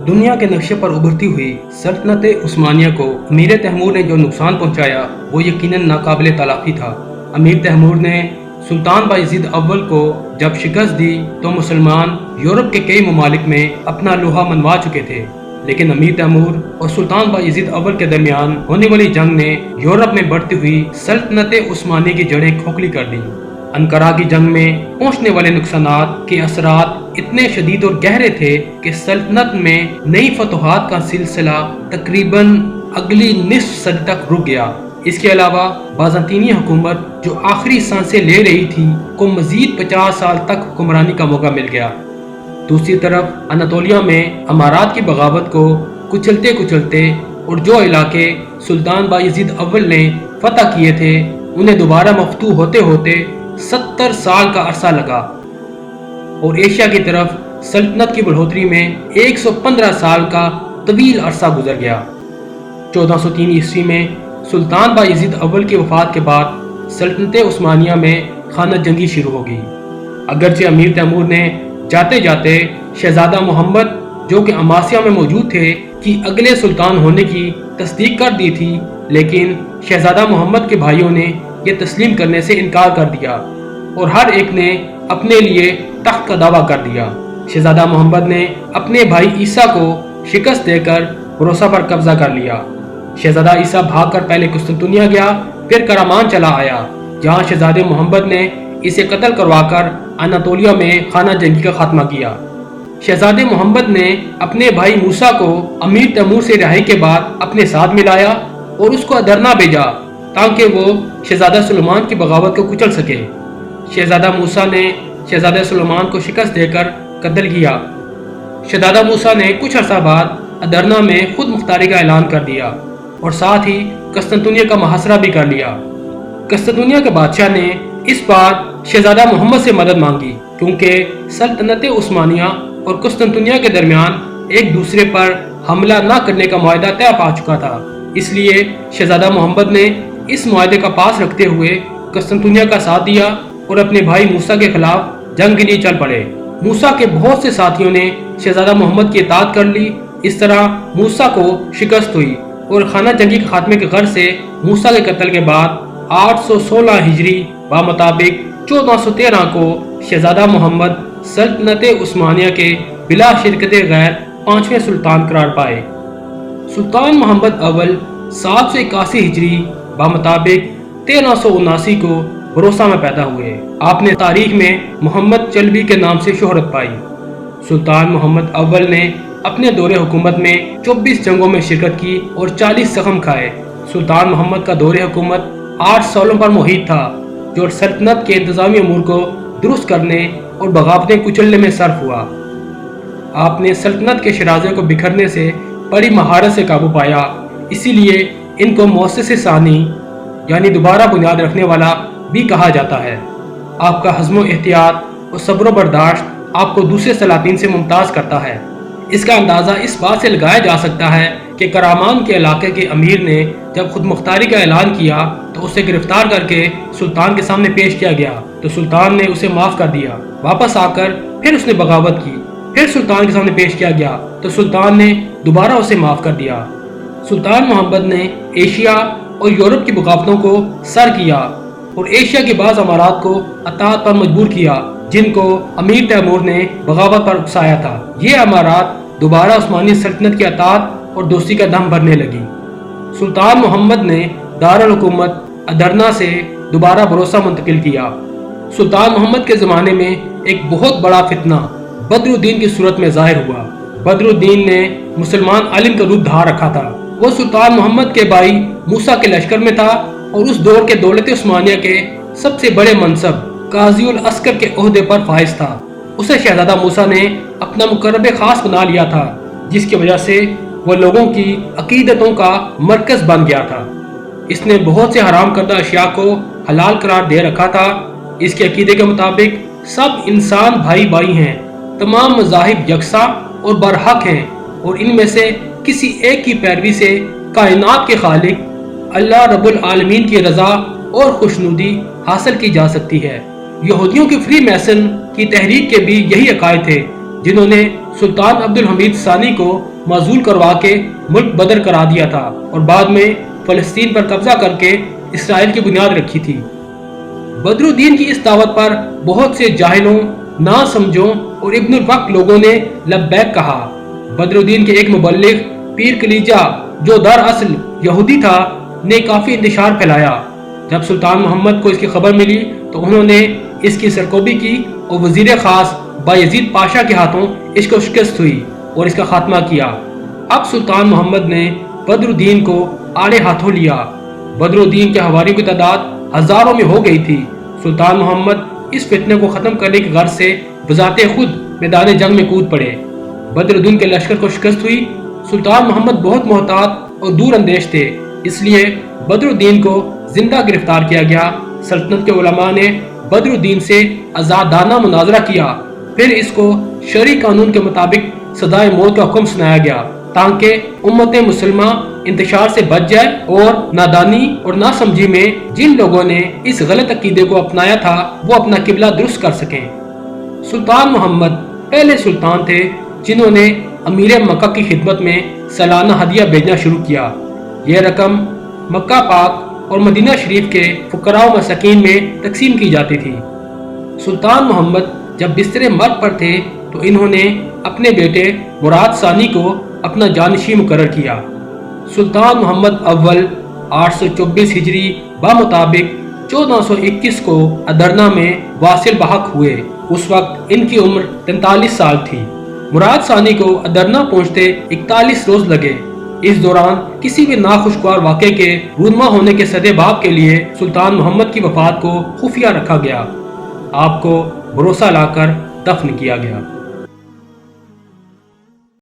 دنیا کے نقشے پر ابھرتی ہوئی سلطنت عثمانیہ کو امیر تیمور نے جو نقصان پہنچایا وہ یقیناً ناقابل تلافی تھا۔ امیر تیمور نے سلطان بایزید اول کو جب شکست دی تو مسلمان یورپ کے کئی ممالک میں اپنا لوہا منوا چکے تھے، لیکن امیر تیمور اور سلطان بایزید اول کے درمیان ہونے والی جنگ نے یورپ میں بڑھتی ہوئی سلطنت عثمانیہ کی جڑیں کھوکھلی کر دیں۔ انقرہ کی جنگ میں پہنچنے والے نقصانات کے اثرات اتنے شدید اور گہرے تھے کہ سلطنت میں نئی فتوحات کا سلسلہ تقریباً اگلی نصف صدی تک رک گیا۔ اس کے علاوہ بازنطینی حکومت جو آخری سانسیں لے رہی تھی کو مزید 50 سال تک حکمرانی کا موقع مل گیا۔ دوسری طرف اناطولیہ میں امارات کی بغاوت کو کچلتے کچلتے اور جو علاقے سلطان بایزید اول نے فتح کیے تھے انہیں دوبارہ مفتوح ہوتے ہوتے 70 سال کا عرصہ لگا، اور ایشیا کی طرف سلطنت کی بڑھوتری میں 115 سال کا طویل عرصہ گزر گیا۔ 1403 عیسوی میں سلطان بایزید اول کی وفات کے بعد سلطنت عثمانیہ میں خانہ جنگی شروع ہو گئی۔ اگرچہ امیر تیمور نے جاتے جاتے شہزادہ محمد جو کہ اماسیا میں موجود تھے کہ اگلے سلطان ہونے کی تصدیق کر دی تھی، لیکن شہزادہ محمد کے بھائیوں نے یہ تسلیم کرنے سے انکار کر دیا اور ہر ایک نے اپنے لیے تخت کا دعویٰ کر دیا۔ شہزادہ محمد نے اپنے بھائی عیسیٰ کو شکست دے کر بھروسہ پر قبضہ کر لیا۔ شہزادہ عیسیٰ بھاگ کر پہلے قسطنطنیہ گیا، پھر کرامان چلا آیا، جہاں شہزادہ محمد نے اسے قتل کروا کر اناطولیہ میں خانہ جنگی کا خاتمہ کیا۔ شہزادہ محمد نے اپنے بھائی موسیٰ کو امیر تیمور سے رہائی کے بعد اپنے ساتھ ملایا اور اس کو ادرنا بھیجا تاکہ وہ شہزادہ سلیمان کی بغاوت کو کچل سکے۔ شہزادہ موسیٰ نے شہزادہ سلیمان کو شکست دے کر قتل کیا۔ شہزادہ موسیٰ نے کچھ عرصہ بعد ادرنا میں خود مختاری کا اعلان کر دیا اور ساتھ ہی قسطنطنیہ کا محاصرہ بھی کر لیا۔ قسطنطنیہ کے بادشاہ نے اس بار شہزادہ محمد سے مدد مانگی کیونکہ سلطنت عثمانیہ اور قسطنطنیہ کے درمیان ایک دوسرے پر حملہ نہ کرنے کا معاہدہ طے پا چکا تھا۔ اس لیے شہزادہ محمد نے اس معاہدے کا پاس رکھتے ہوئے قسطنطنیہ کا ساتھ دیا اور اپنے بھائی موسیٰ کے خلاف جنگ کے لیے چل پڑے۔ موسیٰ کے بہت سے ساتھیوں نے شہزادہ محمد کی اطاعت کر لی۔ اس طرح موسیٰ کو شکست ہوئی اور خانہ جنگی کے خاتمے کے غرض سے موسیٰ کے قتل کے بعد 816 ہجری بمطابق 1413 کو شہزادہ محمد سلطنت عثمانیہ کے بلا شرکت غیر 5ویں سلطان قرار پائے۔ سلطان محمد اول 781 ہجری بمطابق 1379 کو بھروسہ میں پیدا ہوئے۔ آپ نے تاریخ میں محمد چلبی کے نام سے شہرت پائی۔ سلطان محمد اول نے اپنے دور حکومت میں 24 جنگوں میں شرکت کی اور 40 زخم کھائے۔ سلطان محمد کا دور حکومت 8 سالوں پر محیط تھا جو سلطنت کے انتظامی امور کو درست کرنے اور بغاوتیں کچلنے میں صرف ہوا۔ آپ نے سلطنت کے شرازے کو بکھرنے سے بڑی مہارت سے قابو پایا، اسی لیے ان کو مؤسس ثانی یعنی دوبارہ بنیاد رکھنے والا بھی کہا جاتا ہے۔ آپ کا حزم و احتیاط اور صبر و برداشت آپ کو دوسرے سلاطین سے ممتاز کرتا ہے۔ اس کا اندازہ اس بات سے لگایا جا سکتا ہے کہ کرامان کے علاقے کے امیر نے جب خود مختاری کا اعلان کیا تو اسے گرفتار کر کے سلطان کے سامنے پیش کیا گیا تو سلطان نے اسے معاف کر دیا۔ واپس آ کر پھر اس نے بغاوت کی، پھر سلطان کے سامنے پیش کیا گیا تو سلطان نے دوبارہ اسے معاف کر دیا۔ سلطان محمد نے ایشیا اور یورپ کی بغاوتوں کو سر کیا اور ایشیا کے بعض امارات کو اطاعت پر مجبور کیا جن کو امیر تیمور نے بغاوت پر اکسایا تھا۔ یہ امارات دوبارہ عثمانی سلطنت کی اطاعت اور دوستی کا دم بھرنے لگی۔ سلطان محمد نے دارالحکومت ادرنا سے دوبارہ بھروسہ منتقل کیا۔ سلطان محمد کے زمانے میں ایک بہت بڑا فتنہ بدر الدین کی صورت میں ظاہر ہوا۔ بدر الدین نے مسلمان عالم کا روپ دھار رکھا تھا۔ وہ سلطان محمد کے بھائی موسیٰ کے لشکر میں تھا اور اس دور کے دولت عثمانیہ کے سب سے بڑے منصب قاضی العسکر کے عہدے پر فائز تھا۔ اسے شہزادہ موسیٰ نے اپنا مقرب خاص بنا لیا تھا جس کی وجہ سے وہ لوگوں کی عقیدتوں کا مرکز بن گیا تھا۔ اس نے بہت سے حرام کردہ اشیاء کو حلال قرار دے رکھا تھا۔ اس کے عقیدے کے مطابق سب انسان بھائی بھائی ہیں، تمام مذاہب یکساں اور برحق ہیں اور ان میں سے کسی ایک کی پیروی سے کائنات کے خالق اللہ رب العالمین کی رضا اور خوشنودی حاصل کی جا سکتی ہے۔ یہودیوں کی فری میسن کی تحریک کے بھی یہی عقائد تھے، جنہوں نے سلطان عبد الحمید ثانی کو معزول کروا کے ملک بدر کرا دیا تھا اور بعد میں فلسطین پر قبضہ کر کے اسرائیل کی بنیاد رکھی تھی۔ بدر الدین کی اس دعوت پر بہت سے جاہلوں، نا سمجھوں اور ابن الوقت لوگوں نے لبیک کہا۔ بدر الدین کے ایک مبلغ پیر کلیجہ جو دراصل یہودی تھا نے کافی انتشار پھیلایا۔ جب سلطان محمد کو اس کی خبر ملی تو انہوں نے اس کی سرکوبی کی اور وزیر خاص بایزید پاشا کے ہاتھوں اس کو شکست ہوئی اور اس کا خاتمہ کیا۔ اب سلطان محمد نے بدر الدین کو آڑے ہاتھوں لیا۔ بدر الدین کے حواریوں کی تعداد ہزاروں میں ہو گئی تھی۔ سلطان محمد اس فتنے کو ختم کرنے کی غرض سے بذات خود میدان جنگ میں کود پڑے۔ بدر الدین کے لشکر کو شکست ہوئی۔ سلطان محمد بہت محتاط اور دور اندیش تھے، اس لیے بدر الدین کو زندہ گرفتار کیا گیا۔ سلطنت کے علماء نے بدر الدین سے آزادانہ مناظرہ کیا، پھر اس کو شرعی قانون کے مطابق سزائے موت کا حکم سنایا گیا تاکہ امت مسلمہ انتشار سے بچ جائے اور نادانی اور ناسمجھی میں جن لوگوں نے اس غلط عقیدے کو اپنایا تھا وہ اپنا قبلہ درست کر سکیں۔ سلطان محمد پہلے سلطان تھے جنہوں نے امیر مکہ کی خدمت میں سالانہ ہدیہ بھیجنا شروع کیا۔ یہ رقم مکہ پاک اور مدینہ شریف کے فقراء و مساکین میں تقسیم کی جاتی تھی۔ سلطان محمد جب بستر مرگ پر تھے تو انہوں نے اپنے بیٹے مراد ثانی کو اپنا جانشین مقرر کیا۔ سلطان محمد اول 824 ہجری بمطابق 1421 کو ادرنا میں واصل بحق ہوئے۔ اس وقت ان کی عمر 43 سال تھی۔ مراد ثانی کو ادرنا پہنچتے 41 روز لگے۔ اس دوران کسی بھی ناخوشگوار واقعے کے رونما ہونے کے سدے باب کے لیے سلطان محمد کی وفات کو خفیہ رکھا گیا۔ آپ کو بھروسہ لا کر دفن کیا گیا۔